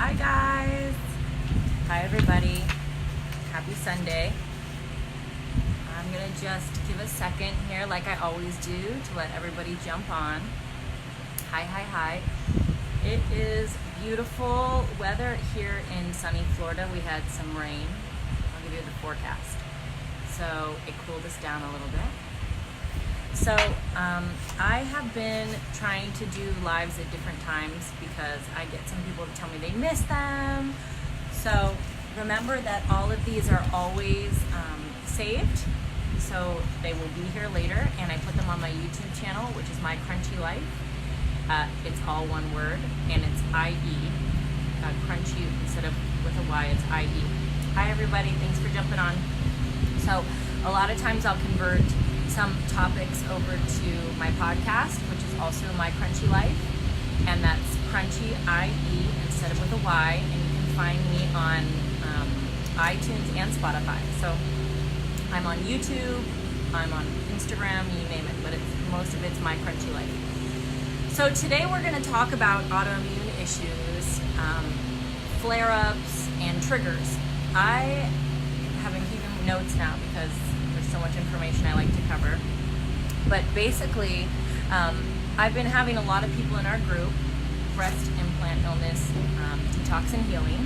Hi guys. Hi everybody. Happy Sunday. I'm gonna just give a second here like I always do to let everybody jump on. Hi. It is beautiful weather here in sunny Florida. We had some rain. I'll give you the forecast. So it cooled us down a little bit. So I have been trying to do lives at different times because I get some people to tell me they miss them. So remember that all of these are always saved. So they will be here later, and I put them on my YouTube channel, which is My Crunchy Life. It's all one word, and it's IE. Crunchy instead of with a Y, it's IE. Hi everybody, thanks for jumping on. So a lot of times I'll convert some topics over to my podcast, which is also My Crunchy Life, and that's Crunchy IE instead of with a Y, and you can find me on iTunes and Spotify. So I'm on YouTube, I'm on Instagram, you name it, but most of it's My Crunchy Life. So today we're going to talk about autoimmune issues, flare-ups, and triggers. I have been keeping notes now because there's so much information I like to cover. But basically, I've been having a lot of people in our group, breast implant illness, detox and healing.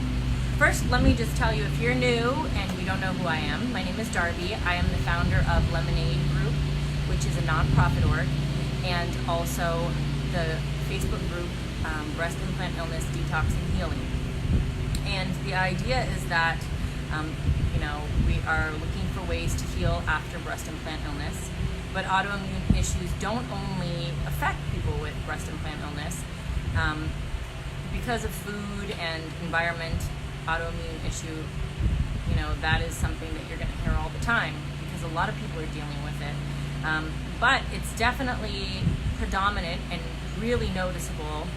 First, let me just tell you, if you're new and you don't know who I am, my name is Darby. I am the founder of Lemonade Group, which is a nonprofit org, and also the Facebook group, Breast Implant Illness, Detox and Healing. And the idea is that we are looking for ways to heal after breast implant illness, but autoimmune issues don't only affect people with breast implant illness. Because of food and environment, autoimmune issue, that is something that you're going to hear all the time because a lot of people are dealing with it. But it's definitely predominant and really noticeable,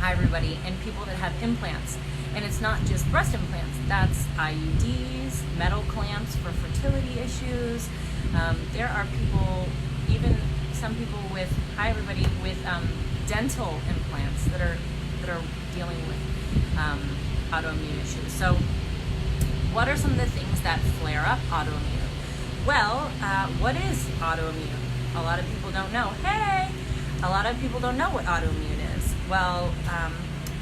hi everybody, in people that have implants. And it's not just breast implants, that's IUDs, metal clamps for fertility issues. There are people, even some people with, hi everybody, with dental implants that are dealing with autoimmune issues. So what are some of the things that flare up autoimmune? Well, what is autoimmune? A lot of people don't know. Hey! A lot of people don't know what autoimmune is. Well,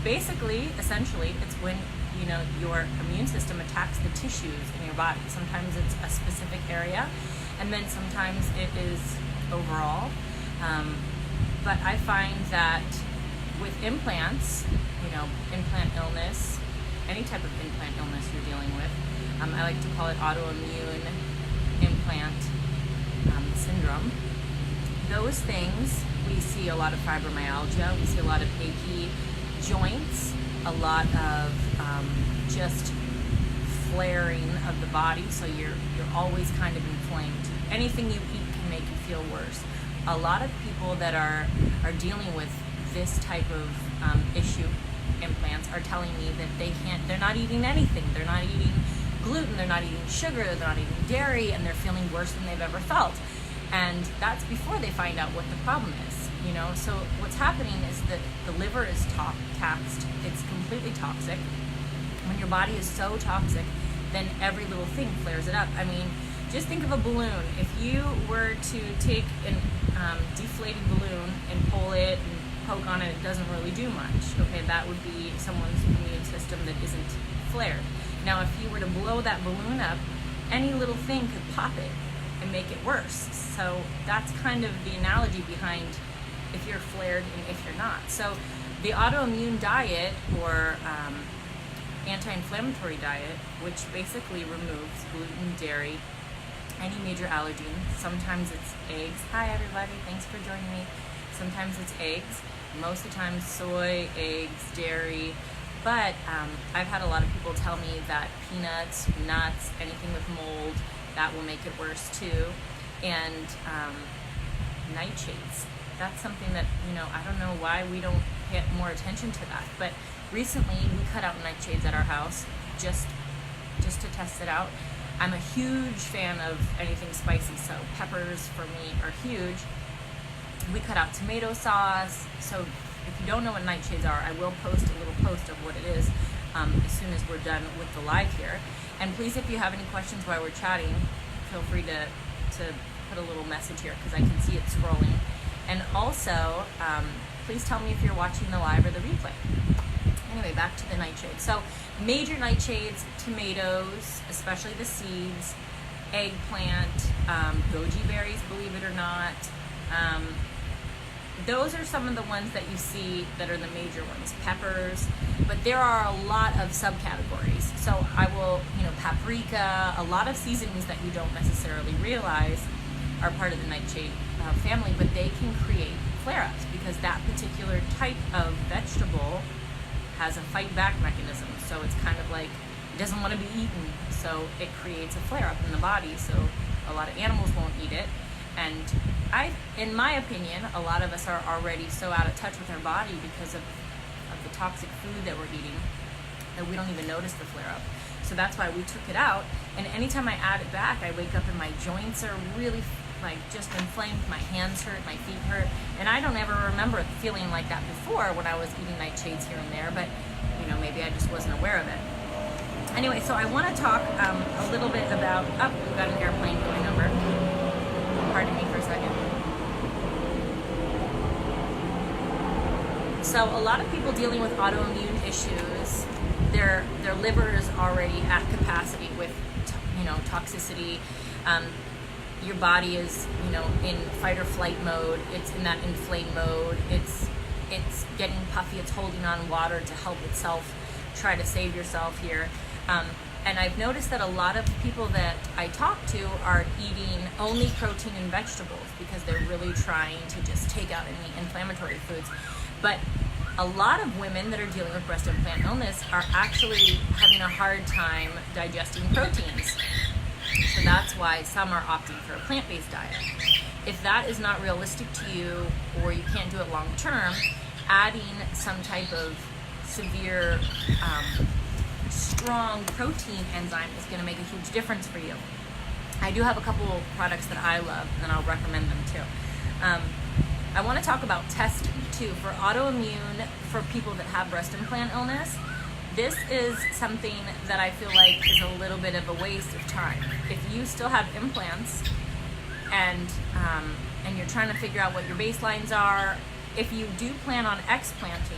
basically, essentially, it's when your immune system attacks the tissues in your body. Sometimes it's a specific area, and then sometimes it is overall. But I find that with implants, implant illness, any type of implant illness you're dealing with, I like to call it autoimmune implant syndrome. Those things, we see a lot of fibromyalgia, we see a lot of achy joints, a lot of just flaring of the body, so you're always kind of inflamed. Anything you eat can make you feel worse. A lot of people that are dealing with this type of issue, implants, are telling me that they're not eating anything. They're not eating gluten, they're not eating sugar, they're not eating dairy, and they're feeling worse than they've ever felt. And that's before they find out what the problem is. So what's happening is that the liver is taxed. It's completely toxic. When your body is so toxic, then every little thing flares it up. I mean, just think of a balloon. If you were to take a deflated balloon and pull it and poke on it, it doesn't really do much. Okay, that would be someone's immune system that isn't flared. Now, if you were to blow that balloon up, any little thing could pop it and make it worse. So that's kind of the analogy behind if you're flared and if you're not. So the autoimmune diet, or anti-inflammatory diet, which basically removes gluten, dairy, any major allergen. Sometimes it's eggs. Hi everybody, thanks for joining me. Sometimes it's eggs. Most of the time soy, eggs, dairy. But I've had a lot of people tell me that peanuts, nuts, anything with mold, that will make it worse too. And nightshades. That's something that, I don't know why we don't pay more attention to that. But recently we cut out nightshades at our house just to test it out. I'm a huge fan of anything spicy, so peppers for me are huge. We cut out tomato sauce. So if you don't know what nightshades are, I will post a little post of what it is. as soon as we're done with the live here. And please, if you have any questions while we're chatting, feel free to put a little message here because I can see it scrolling. And also, please tell me if you're watching the live or the replay. Anyway, back to the nightshades. So major nightshades: tomatoes, especially the seeds, eggplant, goji berries, believe it or not. Those are some of the ones that you see that are the major ones. Peppers, but there are a lot of subcategories. So I will, paprika, a lot of seasonings that you don't necessarily realize are part of the nightshade family, but they can create flare-ups because that particular type of vegetable has a fight back mechanism. So it's kind of like it doesn't want to be eaten, so it creates a flare-up in the body. So a lot of animals won't eat it. And in my opinion, a lot of us are already so out of touch with our body because of the toxic food that we're eating that we don't even notice the flare-up. So that's why we took it out. And anytime I add it back, I wake up and my joints are really just inflamed, my hands hurt, my feet hurt, and I don't ever remember feeling like that before when I was eating nightshades here and there, but maybe I just wasn't aware of it. Anyway, so I want to talk a little bit about, we've got an airplane going over. Pardon me for a second. So a lot of people dealing with autoimmune issues, their liver is already at capacity with toxicity. Your body is, in fight or flight mode. It's in that inflame mode. It's getting puffy. It's holding on water to help itself try to save yourself here. And I've noticed that a lot of people that I talk to are eating only protein and vegetables because they're really trying to just take out any inflammatory foods. But a lot of women that are dealing with breast implant illness are actually having a hard time digesting proteins. So that's why some are opting for a plant-based diet. If that is not realistic to you or you can't do it long term, adding some type of severe, strong protein enzyme is going to make a huge difference for you. I do have a couple products that I love, and I'll recommend them too. I want to talk about testing too for autoimmune, for people that have breast implant illness. This is something that I feel like is a little bit of a waste of time. If you still have implants and you're trying to figure out what your baselines are, if you do plan on explanting,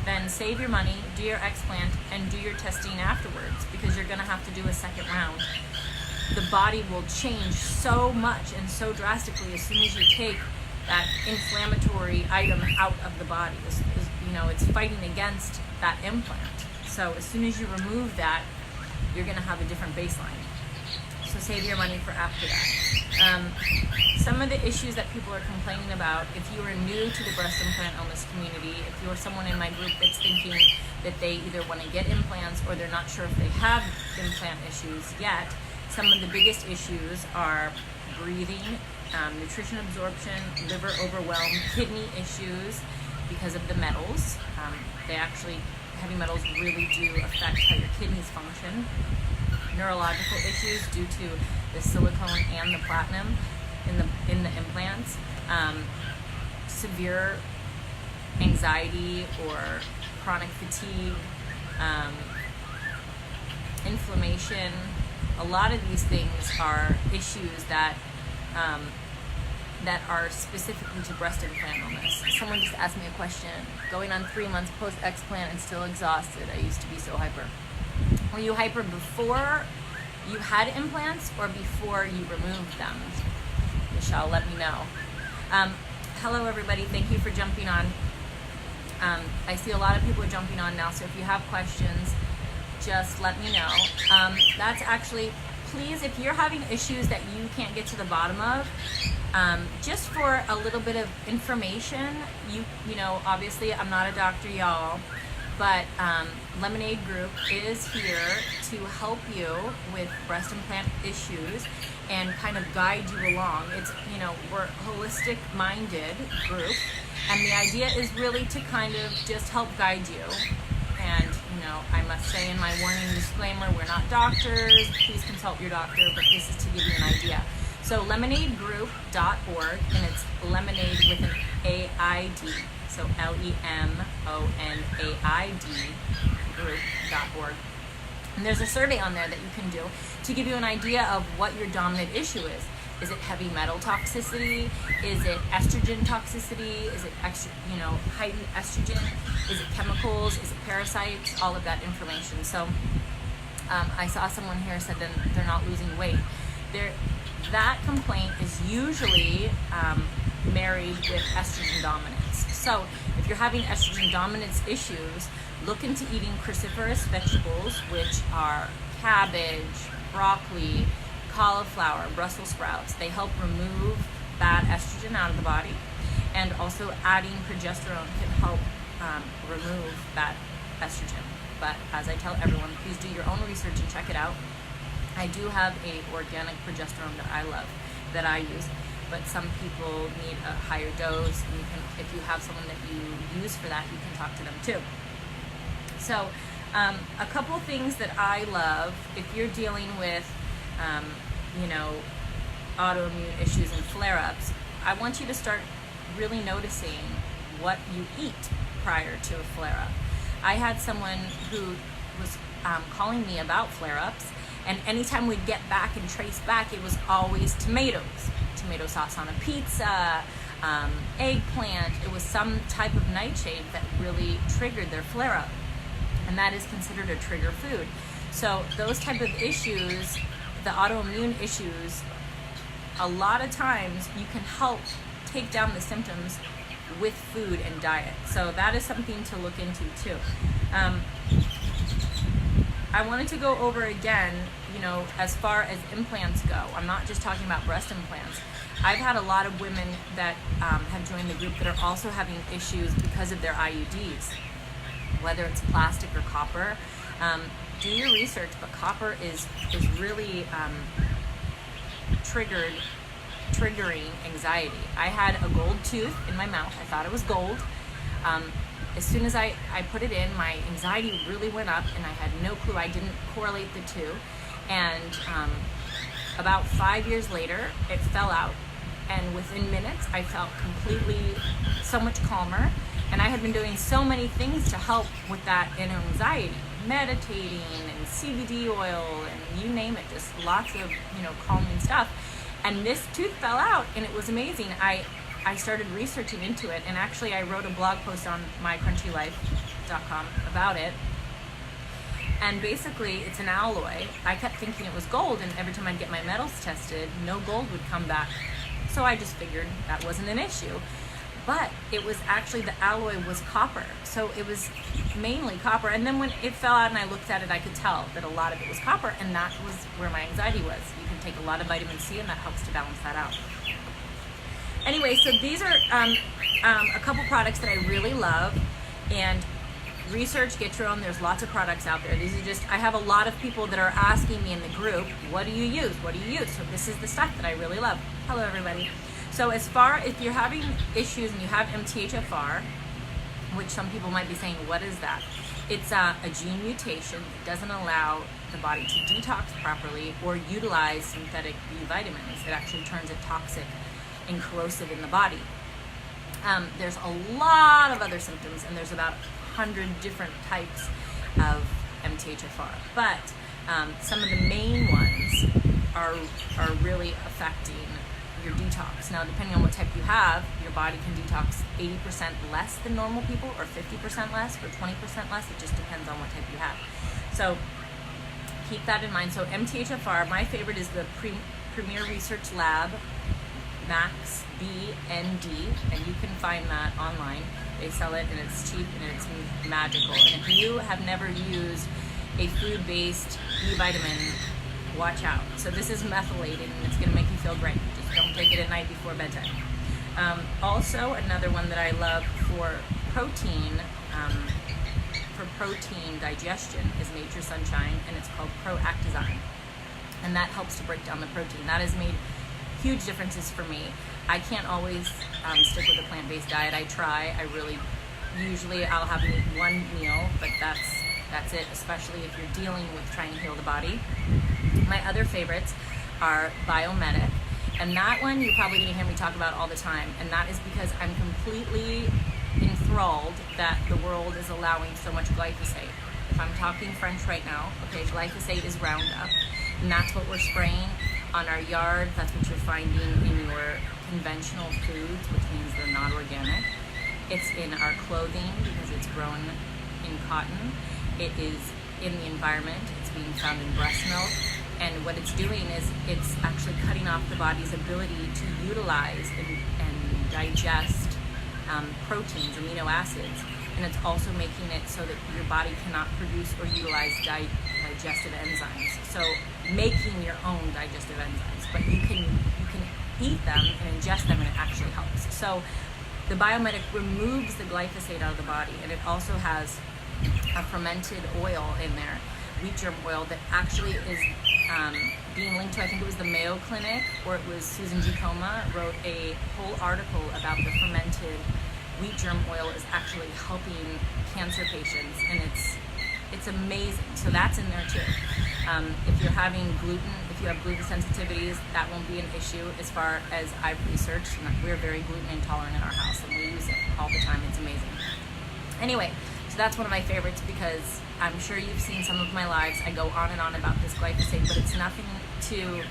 then save your money, do your explant, and do your testing afterwards because you're going to have to do a second round. The body will change so much and so drastically as soon as you take that inflammatory item out of the body. It's fighting against that implant. So as soon as you remove that, you're going to have a different baseline. So save your money for after that. Some of the issues that people are complaining about, if you are new to the breast implant illness community, if you're someone in my group that's thinking that they either want to get implants or they're not sure if they have implant issues yet, some of the biggest issues are breathing, nutrition absorption, liver overwhelm, kidney issues because of the metals. Heavy metals really do affect how your kidneys function. Neurological issues due to the silicone and the platinum in the implants. Severe anxiety or chronic fatigue, inflammation. A lot of these things are issues that are specifically to breast implant illness. Someone just asked me a question. Going on 3 months post-explant and still exhausted. I used to be so hyper. Were you hyper before you had implants or before you removed them? Michelle, let me know. Hello, everybody. Thank you for jumping on. I see a lot of people are jumping on now, so if you have questions, just let me know. That's actually, please, if you're having issues that you can't get to the bottom of, just for a little bit of information, obviously I'm not a doctor, y'all, but Lemonade Group is here to help you with breast implant issues and kind of guide you along. It's, we're a holistic minded group, and the idea is really to kind of just help guide you. And, I must say in my warning disclaimer, we're not doctors. Please consult your doctor, but this is to give you an idea. So lemonadegroup.org, and it's lemonade with an AID. So LEMONAID group.org. And there's a survey on there that you can do to give you an idea of what your dominant issue is. Is it heavy metal toxicity? Is it estrogen toxicity? Is it heightened estrogen? Is it chemicals? Is it parasites? All of that information. So I saw someone here said that they're not losing weight. That complaint is usually married with estrogen dominance. So if you're having estrogen dominance issues, look into eating cruciferous vegetables, which are cabbage, broccoli, cauliflower, Brussels sprouts. They help remove bad estrogen out of the body, and also adding progesterone can help remove bad estrogen. But as I tell everyone, please do your own research and check it out. I do have a organic progesterone that I love, that I use, but some people need a higher dose, and if you have someone that you use for that, you can talk to them too. So a couple things that I love, if you're dealing with autoimmune issues and flare-ups, I want you to start really noticing what you eat prior to a flare-up. I had someone who was calling me about flare-ups, and anytime we'd get back and trace back, it was always tomatoes, tomato sauce on a pizza, eggplant. It was some type of nightshade that really triggered their flare-up, and that is considered a trigger food. So those type of issues, the autoimmune issues, a lot of times you can help take down the symptoms with food and diet. So that is something to look into too. I wanted to go over again, as far as implants go. I'm not just talking about breast implants. I've had a lot of women that have joined the group that are also having issues because of their IUDs, whether it's plastic or copper. Do your research, but copper is really triggering anxiety. I had a gold tooth in my mouth. I thought it was gold. As soon as I put it in, my anxiety really went up, and I had no clue. I didn't correlate the two. And about 5 years later, it fell out. And within minutes, I felt completely so much calmer. And I had been doing so many things to help with that inner anxiety. Meditating and CBD oil and you name it, just lots of calming stuff. And this tooth fell out, and it was amazing. I started researching into it, and actually I wrote a blog post on mycrunchylife.com about it. And basically it's an alloy. I kept thinking it was gold, and every time I'd get my metals tested, no gold would come back. So I just figured that wasn't an issue. But it was actually, the alloy was copper. So it was mainly copper. And then when it fell out and I looked at it, I could tell that a lot of it was copper, and that was where my anxiety was. You can take a lot of vitamin C, and that helps to balance that out. Anyway, so these are a couple products that I really love, and research, get your own. There's lots of products out there. These are just, I have a lot of people that are asking me in the group, what do you use? What do you use? So this is the stuff that I really love. Hello, everybody. So as far as if you're having issues and you have MTHFR, which some people might be saying, what is that? It's a gene mutation that doesn't allow the body to detox properly or utilize synthetic B vitamins. It actually turns it toxic and corrosive in the body. There's a lot of other symptoms, and there's about 100 different types of MTHFR. But some of the main ones are really affecting your detox. Now, depending on what type you have, your body can detox 80% less than normal people, or 50% less, or 20% less. It just depends on what type you have. So keep that in mind. So MTHFR, my favorite is the Premier Research Lab Max BND, and you can find that online. They sell it, and it's cheap, and it's magical. And if you have never used a food-based B vitamin, watch out. So this is methylated, and it's going to make you feel great. Just don't take it at night before bedtime. Also, another one that I love for protein digestion is Nature's Sunshine, and it's called Proactazine, and that helps to break down the protein. That has made huge differences for me. I can't always stick with a plant-based diet. I try. Usually I'll have one meal, but that's it, especially if you're dealing with trying to heal the body. My other favorites are Biomedic, and that one you're probably going to hear me talk about all the time, and that is because I'm completely enthralled that the world is allowing so much glyphosate. If I'm talking French right now, okay, glyphosate is Roundup, and that's what we're spraying on our yard. That's what you're finding in your conventional foods, which means they're not organic. It's in our clothing because it's grown in cotton. It is in the environment. It's being found in breast milk. And what it's doing is it's actually cutting off the body's ability to utilize and digest proteins, amino acids. And it's also making it so that your body cannot produce or utilize digestive enzymes. So making your own digestive enzymes, but you can eat them and ingest them, and it actually helps. So the Biomedic removes the glyphosate out of the body, and it also has a fermented oil in there, wheat germ oil, that actually is being linked to, I think it was the Mayo Clinic, or it was Susan G. Coma wrote a whole article about the fermented wheat germ oil is actually helping cancer patients, and it's amazing. So that's in there too. If you're having gluten, if you have gluten sensitivities, that won't be an issue as far as I've researched. We're very gluten intolerant in our house, and we use it all the time. It's amazing. Anyway, so that's one of my favorites because I'm sure you've seen some of my lives. I go on and on about this glyphosate, but it's nothing to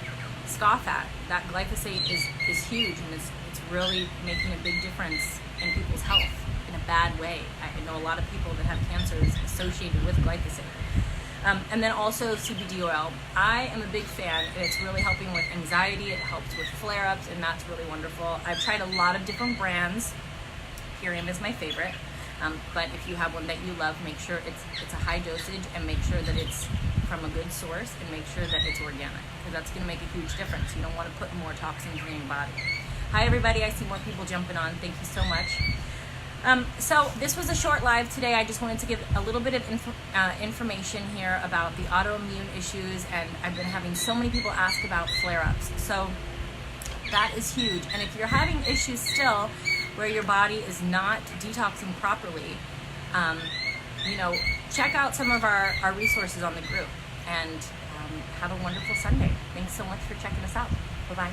scoff at. That glyphosate is huge, and it's really making a big difference in people's health in a bad way. I know a lot of people that have cancers associated with glyphosate. And then also CBD oil. I am a big fan, and it's really helping with anxiety. It helps with flare-ups, and that's really wonderful. I've tried a lot of different brands. Purium is my favorite. But if you have one that you love, make sure it's a high dosage, and make sure that it's from a good source, and make sure that it's organic, because that's going to make a huge difference. You don't want to put more toxins in your body. Hi everybody, I see more people jumping on. Thank you so much. So this was a short live today. I just wanted to give a little bit of information here about the autoimmune issues, and I've been having so many people ask about flare-ups. So that is huge. And if you're having issues still where your body is not detoxing properly, check out some of our resources on the group, and have a wonderful Sunday. Thanks so much for checking us out. Bye-bye.